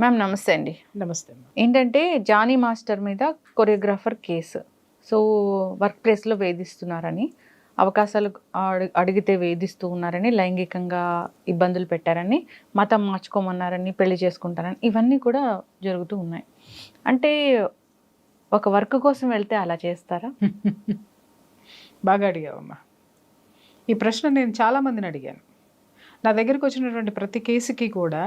Ma'am నమస్తే అండి. నమస్తే. ఏంటంటే జానీ మాస్టర్ మీద కొరియోగ్రాఫర్ కేసు. సో వర్క్ ప్లేస్లో వేధిస్తున్నారని, అవకాశాలు అడిగితే వేధిస్తూ ఉన్నారని, లైంగికంగా ఇబ్బందులు పెట్టారని, మతం మార్చుకోమన్నారని, పెళ్లి చేసుకుంటారని, ఇవన్నీ కూడా జరుగుతూ ఉన్నాయి. అంటే ఒక వర్క్ కోసం వెళ్తే అలా చేస్తారా? బాగా అడిగావమ్మా. ఈ ప్రశ్న నేను చాలామందిని అడిగాను. నా దగ్గరికి వచ్చినటువంటి ప్రతి కేసుకి కూడా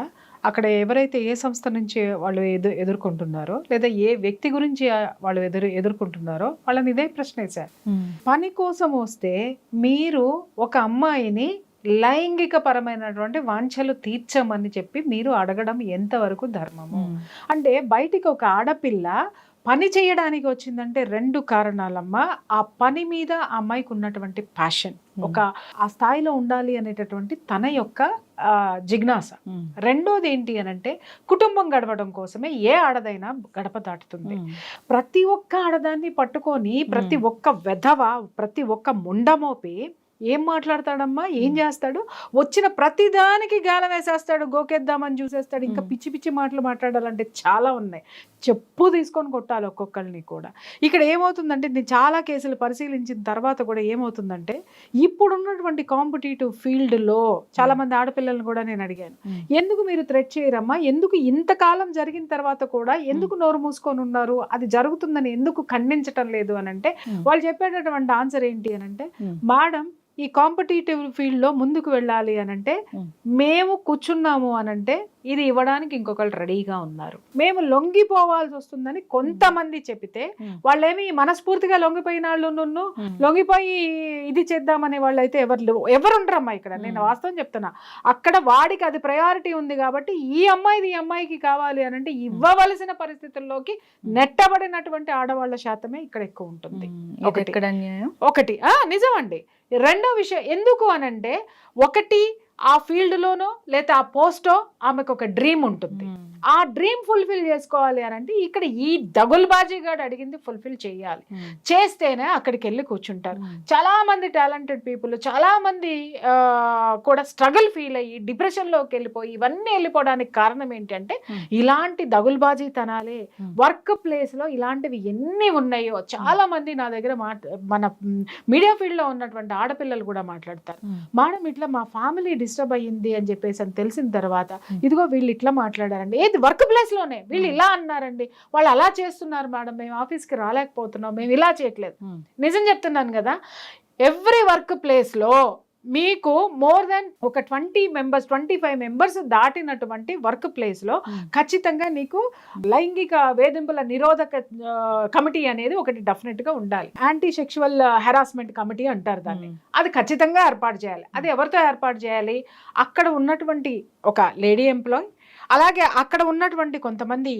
అక్కడ ఎవరైతే ఏ సంస్థ నుంచి వాళ్ళు ఎదుర్కొంటున్నారో లేదా ఏ వ్యక్తి గురించి వాళ్ళు ఎదుర్కొంటున్నారో వాళ్ళని ఇదే ప్రశ్న వేశారు. పని కోసం వస్తే మీరు ఒక అమ్మాయిని లైంగిక పరమైనటువంటి వాంఛలు తీర్చమని చెప్పి మీరు అడగడం ఎంతవరకు ధర్మము? అంటే బయటికి ఒక ఆడపిల్ల పని చేయడానికి వచ్చిందంటే 2 కారణాలమ్మా. ఆ పని మీద ఆ అమ్మాయికి ఉన్నటువంటి ప్యాషన్, ఒక ఆ స్థాయిలో ఉండాలి అనేటటువంటి తన యొక్క జిజ్ఞాస. రెండోది ఏంటి అని అంటే కుటుంబం గడపడం కోసమే ఏ ఆడదైనా గడప దాటుతుంది. ప్రతి ఒక్క ఆడదాన్ని పట్టుకొని ప్రతి ఒక్క వెధవ, ప్రతి ఒక్క ముండమోపి ఏం మాట్లాడతాడమ్మా, ఏం చేస్తాడు? వచ్చిన ప్రతిదానికి గాలం వేసేస్తాడు, గోకేద్దామని చూసేస్తాడు. ఇంకా పిచ్చి పిచ్చి మాటలు మాట్లాడాలంటే చాలా ఉన్నాయి. చెప్పు తీసుకొని కొట్టాలి ఒక్కొక్కరిని కూడా. ఇక్కడ ఏమవుతుందంటే నేను చాలా కేసులు పరిశీలించిన తర్వాత కూడా ఏమవుతుందంటే ఇప్పుడున్నటువంటి కాంపిటేటివ్ ఫీల్డ్లో చాలా మంది ఆడపిల్లలను కూడా నేను అడిగాను, ఎందుకు మీరు థ్రెట్ చేయరమ్మా, ఎందుకు ఇంతకాలం జరిగిన తర్వాత కూడా ఎందుకు నోరు మూసుకొని ఉన్నారు, అది జరుగుతుందని ఎందుకు ఖండించటం లేదు అని అంటే వాళ్ళు చెప్పేటటువంటి ఆన్సర్ ఏంటి అని అంటే, మేడం ఈ కాంపిటేటివ్ ఫీల్డ్లో ముందుకు వెళ్ళాలి అనంటే మేము కూర్చున్నాము అనంటే ఇది ఇవ్వడానికి ఇంకొకరు రెడీగా ఉన్నారు, మేము లొంగిపోవాల్సి వస్తుందని కొంతమంది చెబితే వాళ్ళేమి మనస్ఫూర్తిగా లొంగిపోయిన వాళ్ళు లొంగిపోయి ఇది చేద్దామనే వాళ్ళు అయితే ఎవరుండరమ్మా ఇక్కడ. నేను వాస్తవం చెప్తున్నా, అక్కడ వాడికి అది ప్రయారిటీ ఉంది కాబట్టి ఈ అమ్మాయికి కావాలి అనంటే ఇవ్వవలసిన పరిస్థితుల్లోకి నెట్టబడినటువంటి ఆడవాళ్ల శాతమే ఇక్కడ ఎక్కువ ఉంటుంది. ఒకటి నిజమండి. రెండో విషయం ఎందుకు అనంటే, ఒకటి ఆ ఫీల్డ్లోనో లేదా ఆ పోస్టో ఆమెకు ఒక డ్రీమ్ ఉంటుంది. ఆ డ్రీమ్ ఫుల్ఫిల్ చేసుకోవాలి అని అంటే ఇక్కడ ఈ దగుల్బాజీగాడు అడిగింది ఫుల్ఫిల్ చేయాలి. చేస్తేనే అక్కడికి వెళ్ళి కూర్చుంటారు. చాలా మంది టాలెంటెడ్ పీపుల్, చాలా మంది కూడా స్ట్రగుల్ ఫీల్ అయ్యి డిప్రెషన్లోకి వెళ్ళిపోయి ఇవన్నీ వెళ్ళిపోవడానికి కారణం ఏంటంటే ఇలాంటి దగుల్బాజీతనాలే. వర్క్ ప్లేస్లో ఇలాంటివి ఎన్ని ఉన్నాయో చాలా మంది నా దగ్గర మన మీడియా ఫీల్డ్లో ఉన్నటువంటి ఆడపిల్లలు కూడా మాట్లాడతారు, మేడం ఇట్లా మా ఫ్యామిలీ డిస్టర్బ్ అయ్యింది అని చెప్పేసి అని తెలిసిన తర్వాత ఇదిగో వీళ్ళు ఇట్లా మాట్లాడారండి, ఏది వర్క్ ప్లేస్ లోనే వీళ్ళు ఇలా అన్నారండి, వాళ్ళు అలా చేస్తున్నారు మేడం, మేము ఆఫీస్కి రాలేకపోతున్నాం, మేము ఇలా చేయట్లేదు. నిజం చెప్తున్నాను కదా, ఎవ్రీ వర్క్ ప్లేస్ లో మీకు మోర్ దెన్ ఒక 25 మెంబర్స్ దాటినటువంటి వర్క్ ప్లేస్ లో ఖచ్చితంగా నీకు లైంగిక వేధింపుల నిరోధక కమిటీ అనేది ఒకటి డెఫినెట్ గా ఉండాలి. యాంటీ సెక్షువల్ హెరాస్మెంట్ కమిటీ అంటారు దాన్ని. అది ఖచ్చితంగా ఏర్పాటు చేయాలి. అది ఎవరితో ఏర్పాటు చేయాలి? అక్కడ ఉన్నటువంటి ఒక లేడీ ఎంప్లాయ్, అలాగే అక్కడ ఉన్నటువంటి కొంతమంది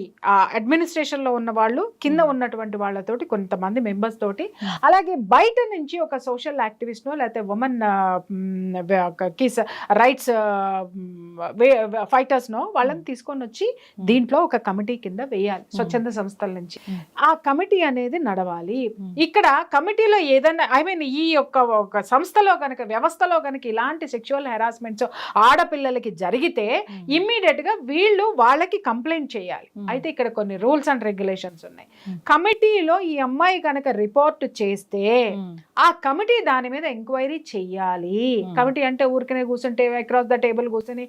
అడ్మినిస్ట్రేషన్లో ఉన్న వాళ్ళు, కింద ఉన్నటువంటి వాళ్ళతోటి కొంతమంది మెంబర్స్ తోటి, అలాగే బయట నుంచి ఒక సోషల్ యాక్టివిస్ట్నో లేకపోతే ఉమెన్ రైట్స్ ఫైటర్స్నో వాళ్ళని తీసుకొని వచ్చి దీంట్లో ఒక కమిటీ కింద వేయాలి స్వచ్ఛంద సంస్థల నుంచి. ఆ కమిటీ అనేది నడవాలి. ఇక్కడ కమిటీలో ఏదైనా ఈ ఒక సంస్థలో కనుక, వ్యవస్థలో కనుక ఇలాంటి సెక్షువల్ హెరాస్మెంట్స్ ఆడపిల్లలకి జరిగితే ఇమ్మీడియట్ గా వీళ్ళు వాళ్ళకి కంప్లైంట్ చేయాలి. అయితే ఇక్కడ కొన్ని రూల్స్ అండ్ రెగ్యులేషన్స్ ఉన్నాయి. కమిటీలో ఈ అమ్మాయి కనుక రిపోర్ట్ చేస్తే ఆ కమిటీ దాని మీద ఎంక్వైరీ చెయ్యాలి. కమిటీ అంటే ఊరికనే కూర్చుంటే అక్రాస్ ద టేబుల్ కూర్చొని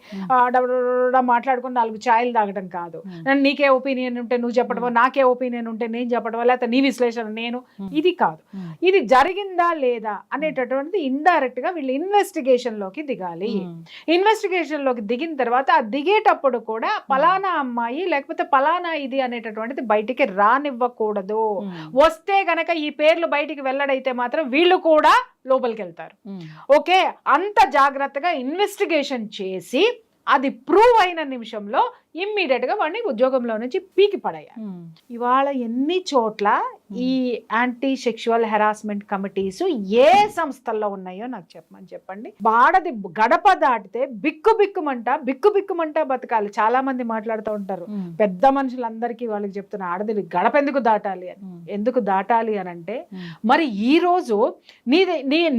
మాట్లాడుకుని 4 ఛాయలు తాగడం కాదు. నీకే ఒపీనియన్ ఉంటే నువ్వు చెప్పడమో, నాకే ఒపీనియన్ ఉంటే నేను చెప్పడమో, లేకపోతే నీ విశ్లేషణ నేను, ఇది కాదు. ఇది జరిగిందా లేదా అనేటటువంటిది ఇండైరెక్ట్ గా వీళ్ళు ఇన్వెస్టిగేషన్ లోకి దిగాలి. ఇన్వెస్టిగేషన్ లోకి దిగిన తర్వాత ఆ దిగేటప్పుడు కూడా పలానా అమ్మాయి లేకపోతే పలానా ఇది అనేటటువంటిది బయటికి రానివ్వకూడదు. వస్తే గనక ఈ పేర్లు బయటికి వెల్లడైతే మాత్రం వీళ్ళు కూడా లోపలికి వెళ్తారు. ఓకే, అంత జాగ్రత్తగా ఇన్వెస్టిగేషన్ చేసి అది ప్రూవ్ అయిన నిమిషంలో ఇమ్మీడియట్ గా వాడిని ఉద్యోగంలో నుంచి పీకి పడేయాలి. ఇవాళ ఎన్ని చోట్ల ఈ యాంటీ సెక్షువల్ హెరాస్మెంట్ కమిటీస్ ఏ సంస్థల్లో ఉన్నాయో నాకు చెప్పండి. ఆడది గడప దాటితే బిక్కుమంట బతకాలి. చాలా మంది మాట్లాడుతూ ఉంటారు, పెద్ద మనుషులందరికీ వాళ్ళకి చెప్తున్న, ఆడది గడప ఎందుకు దాటాలి అని. ఎందుకు దాటాలి అని అంటే, మరి ఈ రోజు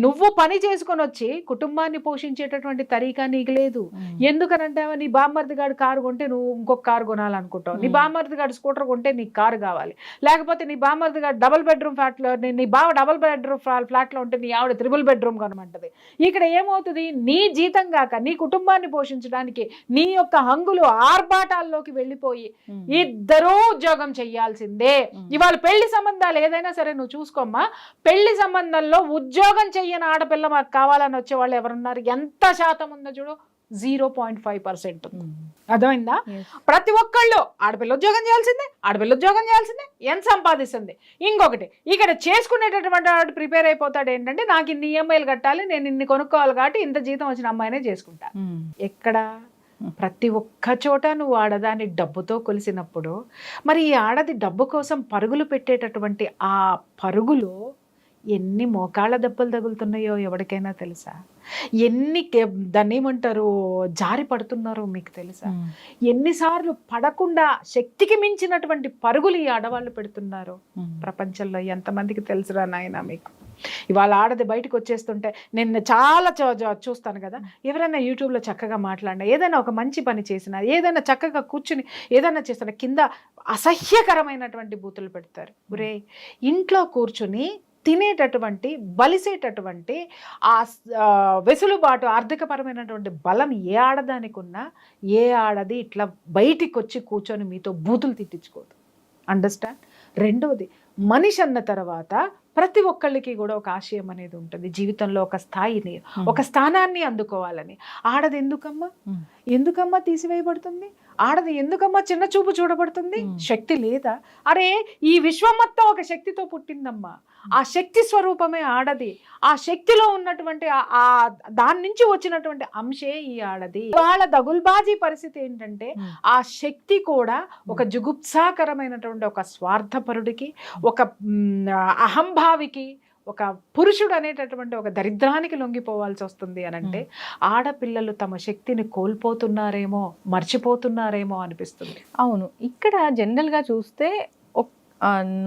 నువ్వు పని చేసుకొని వచ్చి కుటుంబాన్ని పోషించేటటువంటి తరీకా నీకు లేదు. ఎందుకనంటే నీ బామ్మర్ది గారు కారు కొంటే నువ్వు ఇంకొక కారు కొనాలనుకుంటావు, నీ బామ్మర్ది గారు స్కూటర్ కొంటే నీకు కారు కావాలి, లేకపోతే నీ బామ్మర్ది గారు డబుల్ బెడ్రూమ్ ఫ్లాట్లో, నీ బావ డబుల్ బెడ్రూమ్ ఫ్లాట్లో ఉంటే నీ ఆవిడ త్రిబుల్ బెడ్రూమ్ కొనమంటది. ఇక్కడ ఏమవుతుంది, నీ జీతం కాక నీ కుటుంబాన్ని పోషించడానికి నీ యొక్క హంగులు ఆర్భాటాల్లోకి వెళ్ళిపోయి ఇద్దరూ ఉద్యోగం చెయ్యాల్సిందే. ఇవాళ పెళ్లి సంబంధాలు ఏదైనా సరే నువ్వు చూసుకోమ్మా, పెళ్లి సంబంధంలో ఉద్యోగం చెయ్యని ఆడపిల్ల మాకు కావాలని వచ్చే వాళ్ళు ఎవరున్నారు? ఎంత శాతం ఉందో చూడు, 0.5%. అర్థమైందా? ప్రతి ఒక్కళ్ళు ఆడపిల్ల ఉద్యోగం చేయాల్సిందే, ఆడపిల్ల ఉద్యోగం చేయాల్సిందే, ఎంత సంపాదిస్తుంది. ఇంకొకటి, ఇక్కడ చేసుకునేటటువంటి వాడు ప్రిపేర్ అయిపోతాడు ఏంటంటే, నాకు ఇన్ని ఈఎంఐలు కట్టాలి, నేను ఇన్ని కొనుక్కోవాలి కాబట్టి ఇంత జీతం వచ్చిన అమ్మాయినే చేసుకుంటా. ఎక్కడ? ప్రతి ఒక్క చోట నువ్వు ఆడదాన్ని డబ్బుతో కొలిసినప్పుడు, మరి ఈ ఆడది డబ్బు కోసం పరుగులు పెట్టేటటువంటి ఆ పరుగులో ఎన్ని మోకాళ్ళ దెబ్బలు తగులుతున్నాయో ఎవరికైనా తెలుసా? ఎన్ని దాన్ని ఏమంటారు, జారి పడుతున్నారో మీకు తెలుసా? ఎన్నిసార్లు పడకుండా శక్తికి మించినటువంటి పరుగులు ఈ ఆడవాళ్ళు పెడుతున్నారు ప్రపంచంలో. ఎంతమందికి తెలుసురా నాయన మీకు? ఇవాళ ఆడది బయటకు వచ్చేస్తుంటే నేను చాలా చూస్తాను కదా, ఎవరైనా యూట్యూబ్లో చక్కగా మాట్లాడినా, ఏదైనా ఒక మంచి పని చేసినా, ఏదైనా చక్కగా కూర్చుని ఏదైనా చేస్తున్నా, కింద అసహ్యకరమైనటువంటి బూతులు పెడతారు. ఒరే, ఇంట్లో కూర్చుని తినేటటువంటి బలిసేటటువంటి ఆ వెసులుబాటు, ఆర్థికపరమైనటువంటి బలం ఏ ఆడదానికి ఉన్నా, ఏ ఆడది ఇట్లా బయటికి వచ్చి కూర్చొని మీతో బూతులు తిట్టించుకోదు. అండర్స్టాండ్? రెండవది, మనిషి అన్న తర్వాత ప్రతి ఒక్కళ్ళకి కూడా ఒక ఆశయం అనేది ఉంటుంది జీవితంలో, ఒక స్థాయిని, ఒక స్థానాన్ని అందుకోవాలని. ఆడది ఎందుకమ్మా తీసివేయబడుతుంది? ఆడది ఎందుకమ్మా చిన్న చూపు చూడబడుతుంది? శక్తి లేదా? అరే, ఈ విశ్వం మొత్తం ఒక శక్తితో పుట్టిందమ్మా. ఆ శక్తి స్వరూపమే ఆడది. ఆ శక్తిలో ఉన్నటువంటి ఆ దాని నుంచి వచ్చినటువంటి అంశే ఈ ఆడది. వాళ్ళ దగుల్బాజీ పరిస్థితి ఏంటంటే, ఆ శక్తి కూడా ఒక జుగుప్సాకరమైనటువంటి ఒక స్వార్థపరుడికి, ఒక అహంభావికి, ఒక పురుషుడు అనేటటువంటి ఒక దరిద్రానికి లొంగిపోవాల్సి వస్తుంది అని అంటే, ఆడపిల్లలు తమ శక్తిని కోల్పోతున్నారేమో, మర్చిపోతున్నారేమో అనిపిస్తుంది. అవును, ఇక్కడ జనరల్గా చూస్తే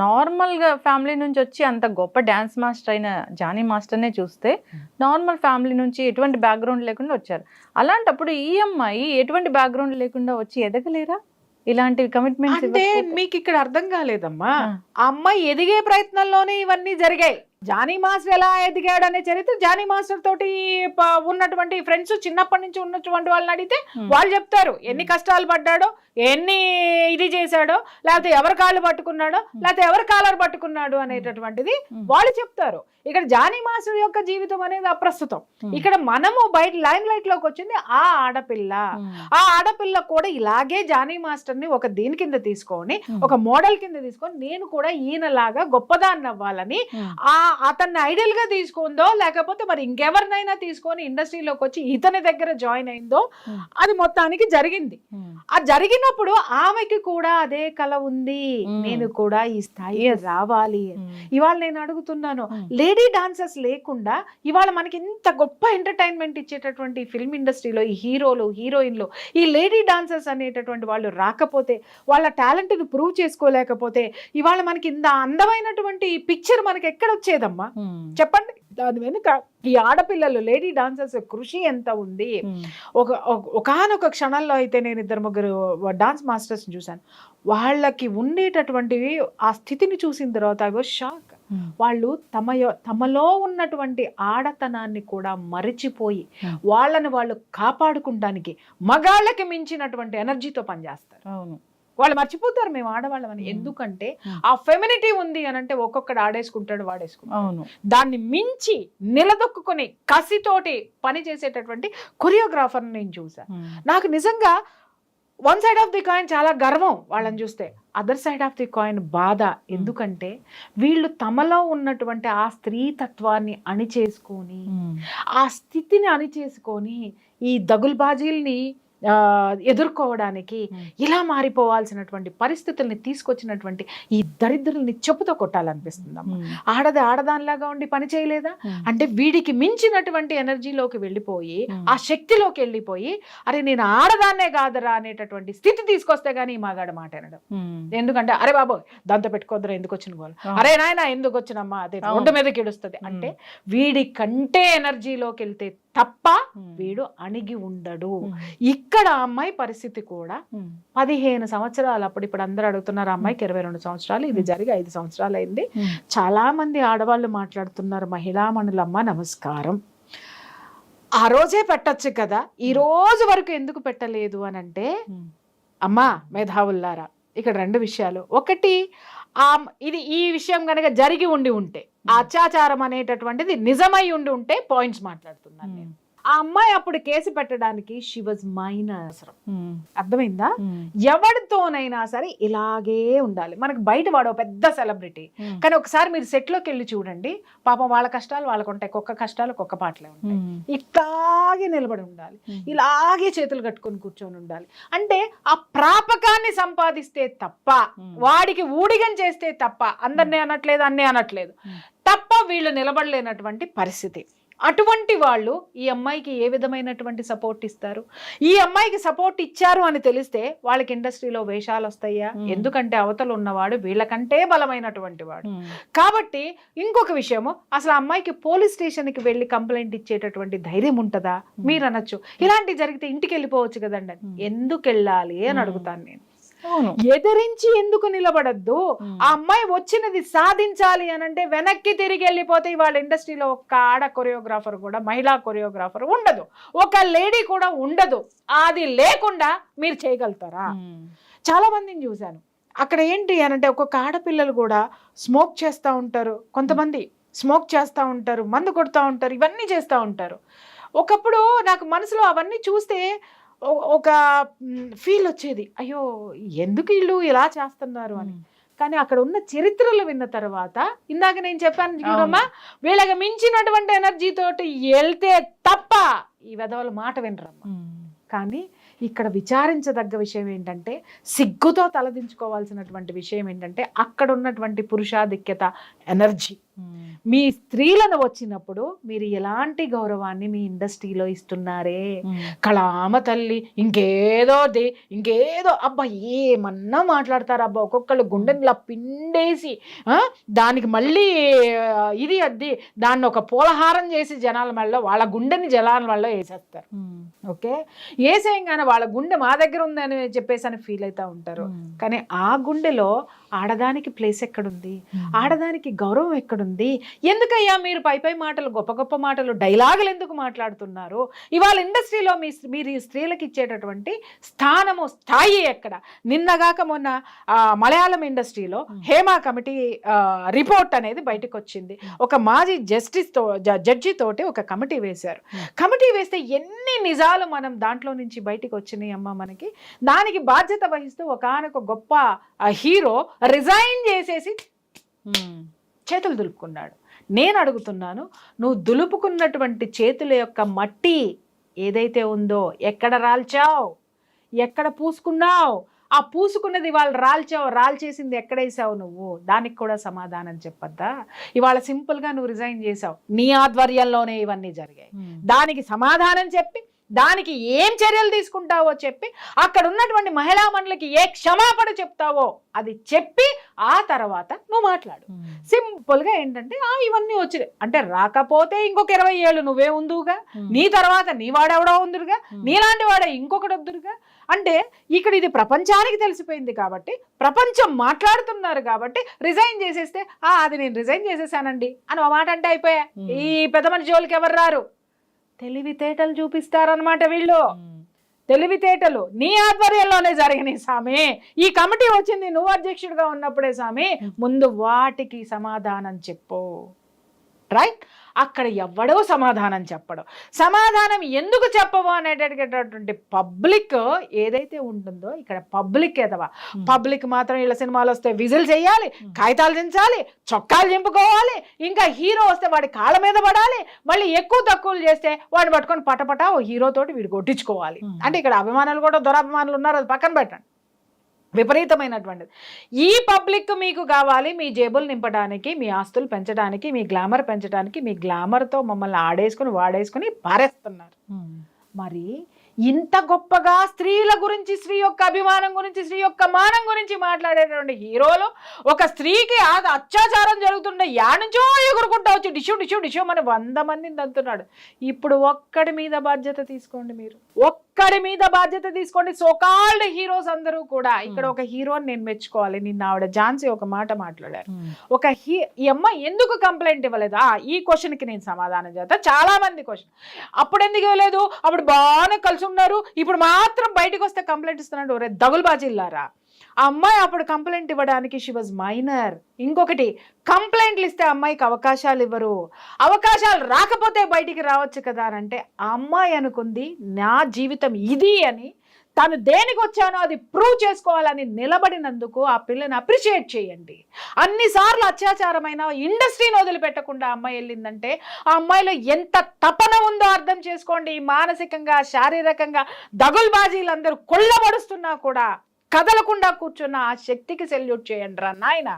నార్మల్గా ఫ్యామిలీ నుంచి వచ్చి అంత గొప్ప డ్యాన్స్ మాస్టర్ అయిన జానీ మాస్టర్నే చూస్తే, నార్మల్ ఫ్యామిలీ నుంచి ఎటువంటి బ్యాక్గ్రౌండ్ లేకుండా వచ్చారు. అలాంటప్పుడు ఈ అమ్మాయి ఎటువంటి బ్యాక్గ్రౌండ్ లేకుండా వచ్చి ఎదగలేరా? ఇలాంటి కమిట్మెంట్స్ అంటే మీకు ఇక్కడ అర్థం కాలేదమ్మా. ఆ అమ్మాయి ఎదిగే ప్రయత్నంలోనే ఇవన్నీ జరిగాయి. జానీ మాస్టర్ ఎలా ఎదిగాడు అనే చరిత్ర, జానీ మాస్టర్ తోటి ఉన్నటువంటి ఫ్రెండ్స్, చిన్నప్పటి నుంచి ఉన్నటువంటి వాళ్ళని అడిగితే వాళ్ళు చెప్తారు ఎన్ని కష్టాలు పడ్డాడో, ఎన్ని ఇది చేశాడో, లేకపోతే ఎవరి కాళ్ళు పట్టుకున్నాడో, లేకపోతే ఎవరి కాలర్ పట్టుకున్నాడు అనేటటువంటిది వాళ్ళు చెప్తారు. ఇక్కడ జానీ మాస్టర్ యొక్క జీవితం అనేది అప్రస్తుతం. ఇక్కడ మనము బయట లైమ్ లైట్ లోకి వచ్చింది ఆ ఆడపిల్ల. ఆ ఆడపిల్ల కూడా ఇలాగే జానీ మాస్టర్ ని ఒక దీని కింద తీసుకొని, ఒక మోడల్ కింద తీసుకొని, నేను కూడా ఈయనలాగా గొప్పదాన్ని అవ్వాలని అతన్ని ఐడియల్ గా తీసుకుందో, లేకపోతే మరి ఇంకెవరినైనా తీసుకొని ఇండస్ట్రీలోకి వచ్చి ఇతని దగ్గర జాయిన్ అయిందో, అది మొత్తానికి జరిగింది. ఆ జరిగినప్పుడు ఆమెకి కూడా అదే కళ ఉంది, నేను కూడా ఈ స్థాయి రావాలి. ఇవాళ నేను అడుగుతున్నాను, లేడీ డాన్సర్స్ లేకుండా ఇవాళ మనకి ఇంత గొప్ప ఎంటర్టైన్మెంట్ ఇచ్చేటటువంటి ఫిల్మ్ ఇండస్ట్రీలో ఈ హీరోలు, హీరోయిన్లు, ఈ లేడీ డాన్సర్స్ అనేటటువంటి వాళ్ళు రాకపోతే, వాళ్ళ టాలెంట్ ని ప్రూవ్ చేసుకోలేకపోతే, ఇవాళ మనకి ఇంత అందమైనటువంటి పిక్చర్ మనకి ఎక్కడ వచ్చేదమ్మా చెప్పండి? దాని వెనుక ఈ ఆడపిల్లలు, లేడీ డాన్సర్స్ కృషి ఎంత ఉంది. ఒకానొక క్షణంలో అయితే నేను 2-3 డాన్స్ మాస్టర్స్ చూశాను. వాళ్ళకి ఉండేటటువంటివి ఆ స్థితిని చూసిన తర్వాత ఐ వాజ్ షాక్. వాళ్ళు తమలో ఉన్నటువంటి ఆడతనాన్ని కూడా మరిచిపోయి వాళ్ళని వాళ్ళు కాపాడుకుంటానికి మగాళ్ళకి మించినటువంటి ఎనర్జీతో పనిచేస్తారు. అవును, వాళ్ళు మర్చిపోతారు మేము ఆడవాళ్ళమని. ఎందుకంటే ఆ ఫెమినిటీ ఉంది అని అంటే ఒక్కొక్కడు ఆడేసుకుంటాడు, వాడేసుకుంటాడు. దాన్ని మించి నిలదొక్కుని కసితోటి పని చేసేటటువంటి కొరియోగ్రాఫర్ నేను చూసా. నాకు నిజంగా one side of the coin చాలా గర్వం వాళ్ళని చూస్తే, other side of the coin బాధ. ఎందుకంటే వీళ్ళు తమలో ఉన్నటువంటి ఆ స్త్రీతత్వాన్ని అణిచేసుకొని, ఆ స్థితిని అణిచేసుకొని ఈ దగుల్బాజీల్ని ఎదుర్కోవడానికి ఇలా మారిపోవాల్సినటువంటి పరిస్థితుల్ని తీసుకొచ్చినటువంటి ఈ దరిద్రుల్ని చెప్పుతో కొట్టాలనిపిస్తుందమ్మా. ఆడదానిలాగా ఉండి పని చేయలేదా అంటే, వీడికి మించినటువంటి ఎనర్జీలోకి వెళ్ళిపోయి, ఆ శక్తిలోకి వెళ్ళిపోయి, అరే నేను ఆడదాన్నే కాదరా అనేటటువంటి స్థితి తీసుకొస్తే గానీ ఈ మగాడు మాట అనడం. ఎందుకంటే అరే బాబు దాంతో పెట్టుకోద్దరా, ఎందుకు వచ్చిన వాళ్ళు, అరే నాయన ఎందుకు వచ్చినమ్మా, అదే రోడ్డు మీదకి ఇడుస్తుంది అంటే వీడి కంటే ఎనర్జీలోకి వెళ్తే తప్ప వీడు అణిగి ఉండడు. ఇక్కడ అమ్మాయి పరిస్థితి కూడా 15 సంవత్సరాలు, అప్పుడు ఇప్పుడు అందరూ అడుగుతున్నారు, అమ్మాయికి 22 సంవత్సరాలు, ఇది జరిగి 5 సంవత్సరాలు అయింది. చాలా మంది ఆడవాళ్ళు మాట్లాడుతున్నారు, మహిళామణులమ్మ నమస్కారం, ఆ రోజే పెట్టచ్చు కదా, ఈ రోజు వరకు ఎందుకు పెట్టలేదు అని అంటే, అమ్మా మేధావుల్లారా, ఇక్కడ 2 విషయాలు. ఒకటి, ఇది ఈ విషయం కనుక జరిగి ఉంటే, అత్యాచారం అనేటటువంటిది నిజమై ఉంటే పాయింట్స్ మాట్లాడుతున్నాను నేను. ఆ అమ్మాయి అప్పుడు కేసు పెట్టడానికి షీ వాజ్ మైనర్. అర్థమైందా? ఎవరితోనైనా సరే ఇలాగే ఉండాలి. మనకు బయట వాడు పెద్ద సెలబ్రిటీ, కానీ ఒకసారి మీరు సెట్ లోకి వెళ్ళి చూడండి, పాపం వాళ్ళ కష్టాలు వాళ్ళకు ఉంటాయి, కుక్క కష్టాలు కుక్క పాటలే ఉంటాయి. ఇట్లాగే నిలబడి ఉండాలి, ఇలాగే చేతులు కట్టుకొని కూర్చొని ఉండాలి. అంటే ఆ ప్రాపకాన్ని సంపాదిస్తే తప్ప, వాడికి ఊడిగం చేస్తే తప్ప, అందరినీ అనట్లేదు, అన్నీ అనట్లేదు, తప్ప వీళ్ళు నిలబడలేనటువంటి పరిస్థితి. అటువంటి వాళ్ళు ఈ అమ్మాయికి ఏ విధమైనటువంటి సపోర్ట్ ఇస్తారు? ఈ అమ్మాయికి సపోర్ట్ ఇచ్చారు అని తెలిస్తే వాళ్ళకి ఇండస్ట్రీలో వేషాలు వస్తాయా? ఎందుకంటే అవతల ఉన్నవాడు వీళ్ళకంటే బలమైనటువంటి వాడు. కాబట్టి ఇంకొక విషయము, అసలు అమ్మాయికి పోలీస్ స్టేషన్కి వెళ్ళి కంప్లైంట్ ఇచ్చేటటువంటి ధైర్యం ఉంటుందా? మీరు అనొచ్చు, ఇలాంటివి జరిగితే ఇంటికి వెళ్ళిపోవచ్చు కదండి. ఎందుకు వెళ్ళాలి అని అడుగుతాను నేను. ఎదిరించి ఎందుకు నిలబడద్దు? ఆ అమ్మాయి వచ్చినది సాధించాలి అని అంటే వెనక్కి తిరిగి వెళ్ళిపోతే ఇవాళ ఇండస్ట్రీలో ఒక్క ఆడ కొరియోగ్రాఫర్ కూడా, మహిళా కొరియోగ్రాఫర్ ఉండదు, ఒక లేడీ కూడా ఉండదు. అది లేకుండా మీరు చేయగలుగుతారా? చాలా మందిని చూశాను. అక్కడ ఏంటి అని అంటే, ఒక్కొక్క ఆడపిల్లలు కూడా స్మోక్ చేస్తూ ఉంటారు, కొంతమంది స్మోక్ చేస్తూ ఉంటారు, మందు కొడుతూ ఉంటారు, ఇవన్నీ చేస్తూ ఉంటారు. ఒకప్పుడు నాకు మనసులో అవన్నీ చూస్తే ఒక ఫీల్ వచ్చేది, అయ్యో ఎందుకు వీళ్ళు ఇలా చేస్తున్నారు అని. కానీ అక్కడ ఉన్న చరిత్రలు విన్న తర్వాత, ఇందాక నేను చెప్పాను చూడమ్మా, వీళ్ళకి మించినటువంటి ఎనర్జీ తోటి వెళ్తే తప్ప ఈ వెధవల మాట వినరమ్మా. కానీ ఇక్కడ విచారించదగ్గ విషయం ఏంటంటే, సిగ్గుతో తలదించుకోవాల్సినటువంటి విషయం ఏంటంటే, అక్కడ ఉన్నటువంటి పురుషాధిక్యత ఎనర్జీ. మీ స్త్రీలను వచ్చినప్పుడు మీరు ఎలాంటి గౌరవాన్ని మీ ఇండస్ట్రీలో ఇస్తున్నారే? కళామ తల్లి ఇంకేదో అబ్బా ఏమన్నా మాట్లాడతారు అబ్బా, ఒక్కొక్కళ్ళు గుండెనిలా పిండేసి దానికి మళ్ళీ ఇది అద్ది దాన్ని ఒక పూలహారం చేసి జనాల మెడలో, వాళ్ళ గుండెని జనాల మెడలో వేసేస్తారు. ఓకే, వేసేయంగానే వాళ్ళ గుండె మా దగ్గర ఉందని చెప్పేసి అని ఫీల్ అవుతూ ఉంటారు. కానీ ఆ గుండెలో ఆడదానికి ప్లేస్ ఎక్కడుంది? ఆడదానికి గౌరవం ఎక్కడుంది? ఎందుకయ్యా మీరు పై మాటలు, గొప్ప గొప్ప మాటలు, డైలాగులు ఎందుకు మాట్లాడుతున్నారు? ఇవాళ ఇండస్ట్రీలో మీరు స్త్రీలకు ఇచ్చేటటువంటి స్థానము, స్థాయి ఎక్కడ? నిన్నగాక మొన్న మలయాళం ఇండస్ట్రీలో హేమా కమిటీ రిపోర్ట్ అనేది బయటకు వచ్చింది. ఒక మాజీ జడ్జి తోటి ఒక కమిటీ వేశారు. కమిటీ వేస్తే ఎన్ని నిజాలు మనం దాంట్లో నుంచి బయటకు వచ్చినాయి అమ్మ మనకి. దానికి బాధ్యత వహిస్తూ ఒకానొక గొప్ప హీరో రిజైన్ చేసేసి చేతులు దులుపుకున్నాడు. నేను అడుగుతున్నాను, నువ్వు దులుపుకున్నటువంటి చేతుల యొక్క మట్టి ఏదైతే ఉందో ఎక్కడ రాల్చావు, ఎక్కడ పూసుకున్నావు? ఆ పూసుకున్నది ఇవాళ రాల్చేసింది ఎక్కడేసావు నువ్వు? దానికి కూడా సమాధానం చెప్పద్దా? ఇవాళ సింపుల్గా నువ్వు రిజైన్ చేసావు, నీ ఆధ్వర్యంలోనే ఇవన్నీ జరిగాయి. దానికి సమాధానం చెప్పి, దానికి ఏం చర్యలు తీసుకుంటావో చెప్పి, అక్కడ ఉన్నటువంటి మహిళా మండలికి ఏ క్షమాపణ చెప్తావో అది చెప్పి ఆ తర్వాత నువ్వు మాట్లాడు. సింపుల్గా ఏంటంటే ఇవన్నీ వచ్చినాయి అంటే, రాకపోతే ఇంకొక 20 ఏళ్ళు నువ్వే ఉందుగా, నీ తర్వాత నీ వాడెవడో ఉందిరుగా, నీలాంటి వాడే ఇంకొకటి వద్దురుగా. అంటే ఇక్కడ ఇది ప్రపంచానికి తెలిసిపోయింది కాబట్టి, ప్రపంచం మాట్లాడుతున్నారు కాబట్టి రిజైన్ చేసేస్తే అది నేను రిజైన్ చేసేసానండి అని ఒక మాట అంటే అయిపోయా. ఈ పెద్ద మనిషి జోలికి ఎవరు రారు. తెలివితేటలు చూపిస్తారనమాట వీళ్ళు. తెలివితేటలు నీ ఆధ్వర్యంలోనే జరిగినాయి సామి. ఈ కమిటీ వచ్చింది నువ్వు అధ్యక్షుడిగా ఉన్నప్పుడే సామి. ముందు వాటికి సమాధానం చెప్పు. రైట్? అక్కడ ఎవడో సమాధానం చెప్పడం, సమాధానం ఎందుకు చెప్పవు అనేటటువంటి పబ్లిక్ ఏదైతే ఉంటుందో, ఇక్కడ పబ్లిక్ ఎదవా. పబ్లిక్ మాత్రం వీళ్ళ సినిమాలు వస్తే విజిల్ చేయాలి, కాగితాలు దించాలి, చొక్కాలు చింపుకోవాలి, ఇంకా హీరో వస్తే వాడి కాళ్ళ మీద పడాలి, మళ్ళీ ఎక్కువ తక్కువలు చేస్తే వాడిని పట్టుకొని పటపట ఓ హీరోతోటి వీడు కొట్టించుకోవాలి. అంటే ఇక్కడ అభిమానులు కూడా దురాభిమానులు ఉన్నారు, అది పక్కన పెట్టండి. విపరీతమైనటువంటిది. ఈ పబ్లిక్ మీకు కావాలి మీ జేబులు నింపడానికి, మీ ఆస్తులు పెంచడానికి, మీ గ్లామర్ పెంచడానికి. మీ గ్లామర్తో మమ్మల్ని ఆడేసుకుని వాడేసుకుని పారేస్తున్నారు. మరి ఇంత గొప్పగా స్త్రీల గురించి, స్త్రీ యొక్క అభిమానం గురించి, స్త్రీ యొక్క మానం గురించి మాట్లాడేటువంటి హీరోలు ఒక స్త్రీకి అత్యాచారం జరుగుతుండే యానుంచో ఎగురుకుంటా వచ్చి డిషు డిషు డిషు అని 100 మందిని తంతున్నాడు. ఇప్పుడు ఒక్కడి మీద బాధ్యత తీసుకోండి, మీరు ఒక్కడి మీద బాధ్యత తీసుకోండి. సోకాల్డ్ హీరోస్ అందరూ కూడా, ఇక్కడ ఒక హీరోని నేను మెచ్చుకోవాలి. నిన్న ఆవిడ ఝాన్సీ ఒక మాట మాట్లాడారు. ఈ అమ్మాయి ఎందుకు కంప్లైంట్ ఇవ్వలేదు? ఈ క్వశ్చన్ కి నేను సమాధానం చేస్తా. చాలా మంది క్వశ్చన్, అప్పుడు ఎందుకు ఇవ్వలేదు, అప్పుడు బాగానే కలిసి ఉన్నారు, ఇప్పుడు మాత్రం బయటకు వస్తే కంప్లైంట్ ఇస్తున్నాడు. ఒరే దగులుబాజీలారా, ఆ అమ్మాయి అప్పుడు కంప్లైంట్ ఇవ్వడానికి షీ వాజ్ మైనర్. ఇంకొకటి, కంప్లైంట్లు ఇస్తే అమ్మాయికి అవకాశాలు ఇవ్వరు, అవకాశాలు రాకపోతే బయటికి రావచ్చు కదా అని అంటే, ఆ అమ్మాయి అనుకుంది నా జీవితం ఇది అని, తను దేనికి వచ్చానో అది ప్రూవ్ చేసుకోవాలని నిలబడినందుకు ఆ పిల్లని అప్రిషియేట్ చేయండి. అన్నిసార్లు అత్యాచారమైన ఇండస్ట్రీని వదిలిపెట్టకుండా అమ్మాయి వెళ్ళిందంటే ఆ అమ్మాయిలో ఎంత తపన ఉందో అర్థం చేసుకోండి. మానసికంగా, శారీరకంగా దగుల్బాజీలందరూ కొల్లబడుస్తున్నా కూడా కదలకుండా కూర్చున్న ఆ శక్తికి సెల్యూట్ చేయండి రా నాయన.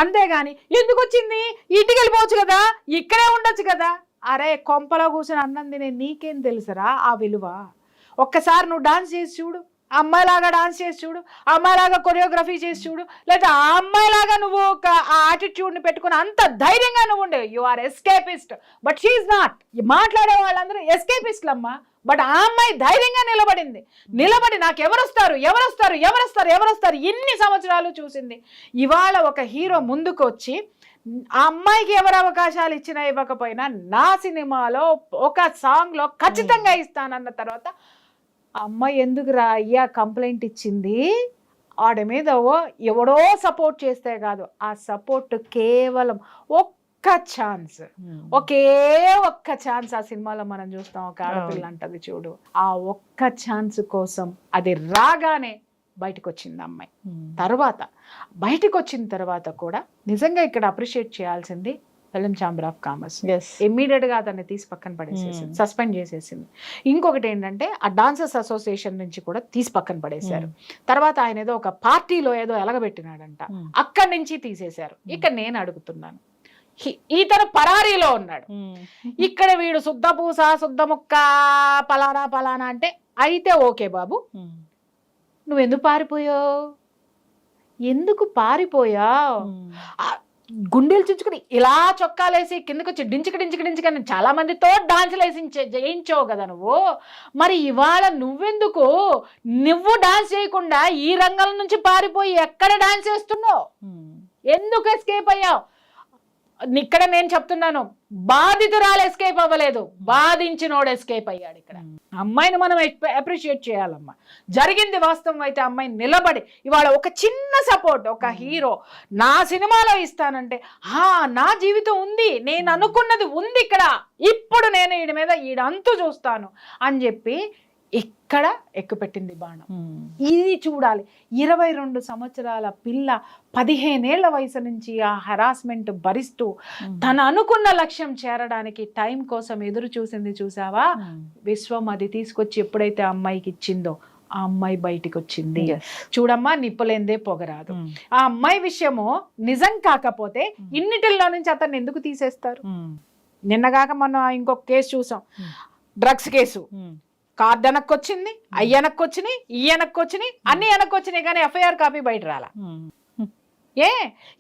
అంతేగాని ఎందుకు వచ్చింది, ఇంటికి వెళ్ళిపోవచ్చు కదా, ఇక్కడే ఉండొచ్చు కదా. అరే కొంపలో కూర్చొని అన్నం తినే నీకేం తెలుసురా ఆ విలువ? ఒక్కసారి నువ్వు డాన్స్ చేసి చూడు, అమ్మాయిలాగా డాన్స్ చేసి చూడు, అమ్మాయిలాగా కొరియోగ్రఫీ చేసి చూడు, లేదా ఆ అమ్మాయిలాగా నువ్వు ఒక ఆ యాటిట్యూడ్ని పెట్టుకుని అంత ధైర్యంగా నువ్వు ఉండే. You are escapist, but she's not. మాట్లాడే వాళ్ళందరూ ఎస్కేపిస్ట్లు అమ్మా, బట్ ఆ అమ్మాయి ధైర్యంగా నిలబడి నాకు ఎవరొస్తారు ఎవరొస్తారు ఎవరొస్తారు ఎవరొస్తారు ఇన్ని సంవత్సరాలు చూసింది. ఇవాళ ఒక హీరో ముందుకు వచ్చి ఆ అమ్మాయికి ఎవరు అవకాశాలు ఇచ్చినా ఇవ్వకపోయినా నా సినిమాలో ఒక సాంగ్లో ఖచ్చితంగా ఇస్తానన్న తర్వాత అమ్మాయి ఎందుకురా అయ్యా కంప్లైంట్ ఇచ్చింది? ఆడ మీద ఎవడో సపోర్ట్ చేస్తే కాదు, ఆ సపోర్ట్ కేవలం ఒక్క ఛాన్స్, ఒకే ఒక్క ఛాన్స్. ఆ సినిమాలో మనం చూస్తాం, ఒక ఆడపిల్ల అంటది చూడు, ఆ ఒక్క ఛాన్స్ కోసం అది రాగానే బయటకు వచ్చింది అమ్మాయి. తర్వాత బయటకు వచ్చిన తర్వాత కూడా నిజంగా ఇక్కడ అప్రిషియేట్ చేయాల్సింది film chamber of commerce. Immediate గా అతన్ని తీసి పక్కన పడేసేసింది, సస్పెండ్ చేసేసింది. ఇంకొకటి ఏంటంటే ఆ డాన్సర్స్ అసోసియేషన్ నుంచి కూడా తీసి పక్కన పడేశారు. తర్వాత ఆయన ఏదో ఒక పార్టీలో ఏదో ఎలగబెట్టినాడంట, అక్కడి నుంచి తీసేశారు. ఇక్కడ నేను అడుగుతున్నాను, ఈతను పరారీలో ఉన్నాడు, ఇక్కడ వీడు శుద్ధపూస శుద్ధముక్క పలానా పలానా అంటే అయితే ఓకే బాబు, నువ్వెందుకు పారిపోయావు? ఎందుకు పారిపోయావు? గుండెలు చుంచుకుని ఇలా చొక్కాలేసి కిందకి వచ్చి డించుకు చాలా మందితో డాన్సులు వేసి చేయించావు కదా నువ్వు. మరి ఇవాళ నువ్వు డాన్స్ చేయకుండా ఈ రంగం నుంచి పారిపోయి ఎక్కడ డాన్స్ చేస్తున్నావు? ఎందుకు ఎస్కేప్ అయ్యావు? ఇక్కడ నేను చెప్తున్నాను, బాధితురాలు ఎస్కేప్ అవ్వలేదు, బాధించినోడు ఎస్కేప్ అయ్యాడు. ఇక్కడ అమ్మాయిని మనం అప్రిషియేట్ చేయాలమ్మా. జరిగింది వాస్తవం అయితే అమ్మాయి నిలబడి ఇవాళ ఒక చిన్న సపోర్ట్, ఒక హీరో నా సినిమాలో ఇస్తానంటే నా జీవితం ఉంది, నేను అనుకున్నది ఉంది ఇక్కడ, ఇప్పుడు నేను వీడి మీద ఈడంతు చూస్తాను అని చెప్పి ఇక్కడ ఎక్కుపెట్టింది బాణం. ఇది చూడాలి. 22 సంవత్సరాల పిల్ల 15 ఏళ్ల వయసు నుంచి ఆ హరాస్మెంట్ భరిస్తూ తను అనుకున్న లక్ష్యం చేరడానికి టైం కోసం ఎదురు చూసింది చూసావా? విశ్వం అది తీసుకొచ్చి ఎప్పుడైతే అమ్మాయికి ఇచ్చిందో ఆ అమ్మాయి బయటికి వచ్చింది. చూడమ్మా, నిప్పులేందే పొగరాదు. ఆ అమ్మాయి విషయము నిజం కాకపోతే ఇన్నిటిల్లో నుంచి అతన్ని ఎందుకు తీసేస్తారు? నిన్నగాక మనం ఇంకొక కేసు చూసాం, డ్రగ్స్ కేసు. కార్డు వెనక్కొచ్చింది, అయ్యి వెనక్కొచ్చినాయి, ఈ వెనక్కొచ్చినాయి, అన్ని వెనక్కొచ్చినాయి, కానీ ఎఫ్ఐఆర్ కాపీ బయట రాలా.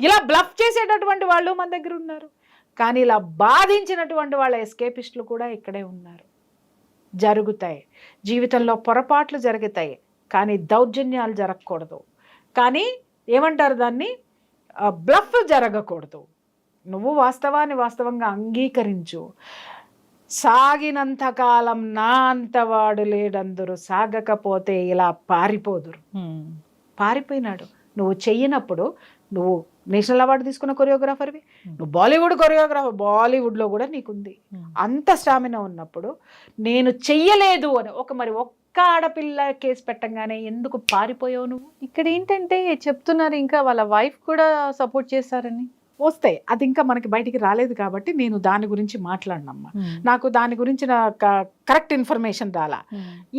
ఇలా బ్లఫ్ చేసేటటువంటి వాళ్ళు మన దగ్గర ఉన్నారు, కానీ ఇలా బాధించినటువంటి వాళ్ళ ఎస్కేపిస్టులు కూడా ఇక్కడే ఉన్నారు. జరుగుతాయి జీవితంలో, పొరపాట్లు జరుగుతాయి, కానీ దౌర్జన్యాలు జరగకూడదు. కానీ ఏమంటారు దాన్ని, బ్లఫ్ జరగకూడదు. నువ్వు వాస్తవాన్ని వాస్తవంగా అంగీకరించు. సాగినంతకాలం నా అంతవాడు లేడందరూ, సాగకపోతే ఇలా పారిపోదురు. పారిపోయినాడు. నువ్వు చెయ్యినప్పుడు, నువ్వు నేషనల్ అవార్డు తీసుకున్న కొరియోగ్రాఫర్వి, నువ్వు బాలీవుడ్ కొరియోగ్రాఫర్, బాలీవుడ్లో కూడా నీకుంది. అంత స్టామినా ఉన్నప్పుడు నేను చెయ్యలేదు అని ఒక్క ఆడపిల్ల కేసు పెట్టంగానే ఎందుకు పారిపోయావు నువ్వు? ఇక్కడ ఏంటంటే చెప్తున్నారు, ఇంకా వాళ్ళ వైఫ్ కూడా సపోర్ట్ చేశారని. వస్తాయి, అది ఇంకా మనకి బయటికి రాలేదు కాబట్టి నేను దాని గురించి మాట్లాడినమ్మా. నాకు దాని గురించి కరెక్ట్ ఇన్ఫర్మేషన్ రాలా.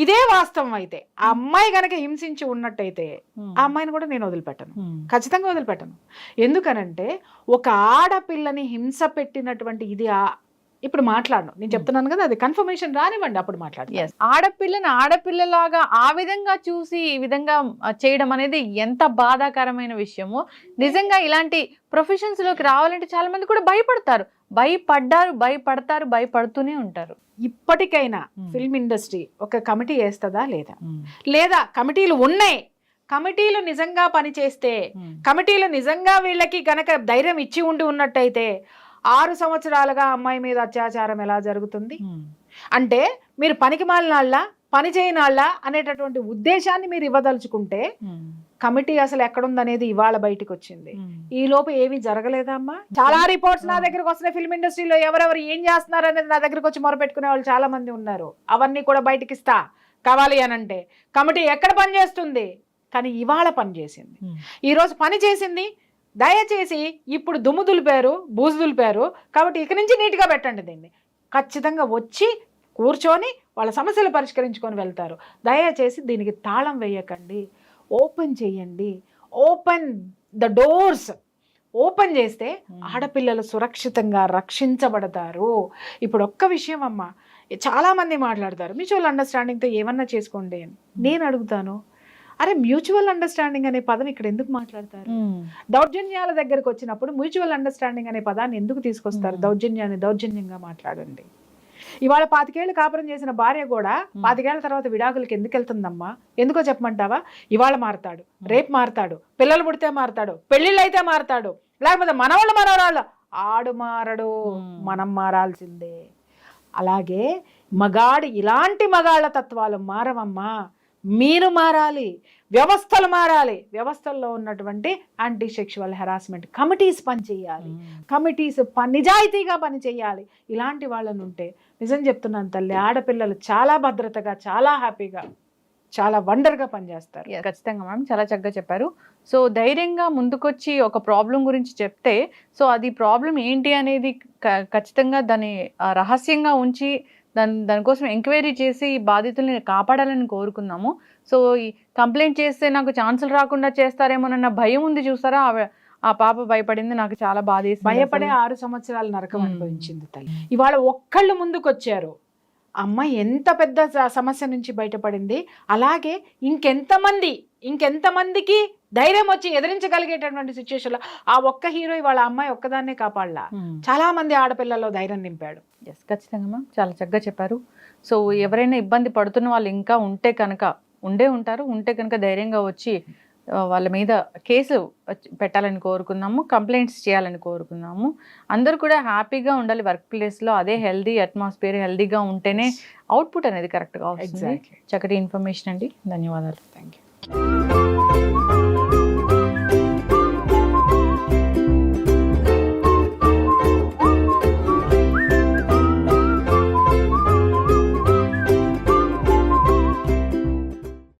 ఇదే వాస్తవం అయితే ఆ అమ్మాయి గనక హింసించి ఉన్నట్టయితే ఆ అమ్మాయిని కూడా నేను వదిలిపెట్టను, ఖచ్చితంగా వదిలిపెట్టను. ఎందుకనంటే ఒక ఆడపిల్లని హింస పెట్టినటువంటి ఇది ఇప్పుడు మాట్లాడను, నేను చెప్తున్నాను కదా, అది కన్ఫర్మేషన్ రానివ్వండి, అప్పుడు మాట్లాడతాను. ఎస్, ఆడపిల్లని ఆడపిల్లలాగా ఆ విధంగా చూసి ఈ విధంగా చేయడం అనేది ఎంత బాధాకరమైన విషయమో. నిజంగా ఇలాంటి ప్రొఫెషన్స్ లోకి రావాలంటే చాలా మంది కూడా భయపడతారు, భయపడతారు, భయపడుతూనే ఉంటారు. ఇప్పటికైనా ఫిల్మ్ ఇండస్ట్రీ ఒక కమిటీ వేస్తుందా లేదా, లేదా కమిటీలు ఉన్నాయి, కమిటీలు నిజంగా పనిచేస్తే, కమిటీలు నిజంగా వీళ్ళకి గనక ధైర్యం ఇచ్చి ఉన్నట్టయితే 6 సంవత్సరాలుగా అమ్మాయి మీద అత్యాచారం ఎలా జరుగుతుంది అంటే, మీరు పనికి మాలినాళ్ళ పని చేయనాళ్ళ అనేటటువంటి ఉద్దేశాన్ని మీరు ఇవ్వదలుచుకుంటే, కమిటీ అసలు ఎక్కడుందనేది ఇవాళ బయటకు వచ్చింది. ఈ లోపు ఏమీ జరగలేదా అమ్మా? చాలా రిపోర్ట్స్ నా దగ్గరకు వస్తున్నాయి, ఫిల్మ్ ఇండస్ట్రీలో ఎవరెవరు ఏం చేస్తున్నారు అనేది నా దగ్గరకు వచ్చి మొరపెట్టుకునే వాళ్ళు చాలా మంది ఉన్నారు. అవన్నీ కూడా బయటకి ఇస్తా కావాలి అనంటే. కమిటీ ఎక్కడ పనిచేస్తుంది? కానీ ఇవాళ పనిచేసింది, ఈరోజు పని చేసింది. దయచేసి ఇప్పుడు దుమ్ము దులిపారు, బూజు దులిపారు కాబట్టి ఇక నుంచి నీట్గా పెట్టండి దీన్ని. ఖచ్చితంగా వచ్చి కూర్చొని వాళ్ళ సమస్యలు పరిష్కరించుకొని వెళ్తారు. దయచేసి దీనికి తాళం వేయకండి, ఓపెన్ చేయండి. ఓపెన్ ద డోర్స్, ఓపెన్ చేస్తే ఆడపిల్లలు సురక్షితంగా రక్షించబడతారు. ఇప్పుడు ఒక్క విషయం అమ్మా, చాలామంది మాట్లాడతారు మ్యూచువల్ అండర్స్టాండింగ్తో ఏమన్నా చేసుకోండి అని. నేను అడుగుతాను, అరే మ్యూచువల్ అండర్స్టాండింగ్ అనే పదం ఇక్కడ ఎందుకు మాట్లాడతారు? దౌర్జన్యాల దగ్గరకు వచ్చినప్పుడు మ్యూచువల్ అండర్స్టాండింగ్ అనే పదాన్ని ఎందుకు తీసుకొస్తారు? దౌర్జన్యాన్ని దౌర్జన్యంగా మాట్లాడండి. ఇవాళ 25 ఏళ్ళు కాపురం చేసిన భార్య కూడా 25 ఏళ్ల తర్వాత విడాకులకి ఎందుకు వెళ్తుందమ్మా? ఎందుకో చెప్పమంటావా? ఇవాళ మారతాడు, రేపు మారతాడు, పిల్లలు పుడితే మారతాడు, పెళ్ళిళ్ళు అయితే మారతాడు, లేకపోతే మనవాళ్ళు మనవరాళ్ళు, ఆడు మారడు, మనం మారాల్సిందే. అలాగే మగాడి ఇలాంటి మగాళ్ళ తత్వాలు మారవమ్మా, మీరు మారాలి, వ్యవస్థలు మారాలి. వ్యవస్థల్లో ఉన్నటువంటి యాంటీ సెక్షువల్ హెరాస్మెంట్ కమిటీస్ పనిచేయాలి, కమిటీస్ నిజాయితీగా పనిచేయాలి. ఇలాంటి వాళ్ళని ఉంటే నిజం చెప్తున్నాను తల్లి, ఆడపిల్లలు చాలా భద్రతగా, చాలా హ్యాపీగా, చాలా వండర్గా పనిచేస్తారు. ఖచ్చితంగా మ్యామ్, చాలా చక్కగా చెప్పారు. సో ధైర్యంగా ముందుకొచ్చి ఒక ప్రాబ్లం గురించి చెప్తే, సో అది ప్రాబ్లం ఏంటి అనేది ఖచ్చితంగా దాన్ని రహస్యంగా ఉంచి దానికోసం ఎంక్వైరీ చేసి బాధితుల్ని కాపాడాలని కోరుకున్నాము. సో ఈ కంప్లైంట్ చేస్తే నాకు ఛాన్సులు రాకుండా చేస్తారేమోనన్న భయం ఉంది చూసారా, ఆ పాప భయపడింది, నాకు చాలా బాధ. భయపడే 6 సంవత్సరాల నరకం అనుభవించింది తల్లి. ఇవాళ ఒక్కళ్ళు ముందుకొచ్చారు, అమ్మాయి ఎంత పెద్ద సమస్య నుంచి బయటపడింది. అలాగే ఇంకెంతమందికి ధైర్యం వచ్చి ఎదిరించగలిగేటటువంటి సిచ్యువేషన్లో ఆ ఒక్క హీరో ఇవాళ అమ్మాయి ఒక్కదాన్నే కాపాడలా, చాలా మంది ఆడపిల్లల్లో ధైర్యం నింపాడు. ఎస్, ఖచ్చితంగా మ్యామ్, చాలా చక్కగా చెప్పారు. సో ఎవరైనా ఇబ్బంది పడుతున్న వాళ్ళు ఇంకా ఉంటే కనుక ధైర్యంగా వచ్చి వాళ్ళ మీద కేసు పెట్టాలని కోరుకున్నాము, కంప్లైంట్స్ చేయాలని కోరుకున్నాము. అందరూ కూడా హ్యాపీగా ఉండాలి వర్క్ ప్లేస్లో. అదే హెల్దీ అట్మాస్ఫియర్, హెల్దీగా ఉంటేనే అవుట్పుట్ అనేది కరెక్ట్గా వస్తుంది. చక్కటి ఇన్ఫర్మేషన్ అండి, ధన్యవాదాలు. Thank you.